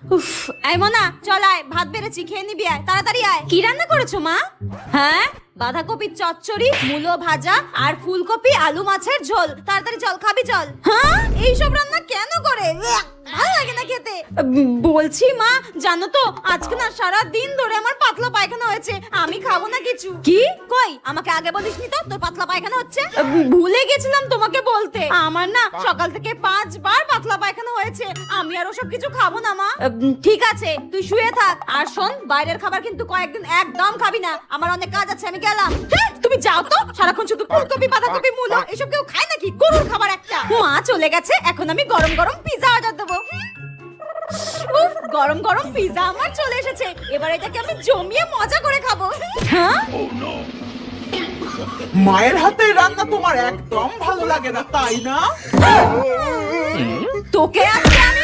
উফ, এই মোনা চল আয়, ভাত বেড়েছি, খেয়ে নিবি আয়, তাড়াতাড়ি আয়। কি রান্না করেছো মা? হ্যাঁ, বাঁধাকপির চচ্চড়ি, মূলো ভাজা আর ফুলকপি আলু মাছের ঝোল। তাড়াতাড়ি চল, খাবি চল। হ্যাঁ, এইসব রান্না কেন করে? ভালো লাগে না খেতে। বলছি মা, জানো তো আজকে না সারা দিন ধরে আমার পাতলা পায়খানা হয়েছে, আমি খাবো না কিছু। কি? কই, আমাকে আগে বলিসনি তো তোর পাতলা পায়খানা হচ্ছে? ভুলে গেছিলাম তোমাকে বলতে। আমার না সকাল থেকে 5 বার পাতলা পায়খানা হয়েছে, আমি আর ওসব কিছু খাবো না মা। ঠিক আছে, তুই শুয়ে থাক। আর শোন, বাইরের খাবার কিন্তু কয়েকদিন একদম খাবি না, আমার অনেক কাজ আছে, আমি গেলাম। তুমি যাও তো, সারাক্ষণ শুধু ফুলকপি বাঁধাকপি মূলো, এসব কেউ খায় নাকি? গরুর খাবার একটা। মা চলে গেছে, এখন আমি গরম গরম পিজা অর্ডার দেবো। উফ, গরম গরম পিজা আমার চলে এসেছে, এবার এটাকে আমি জমিয়ে মজা করে খাবো। হ্যাঁ, মায়ের হাতের রান্না তোমার একদম ভালো লাগে না, তাই না? তোকে আজকে আমি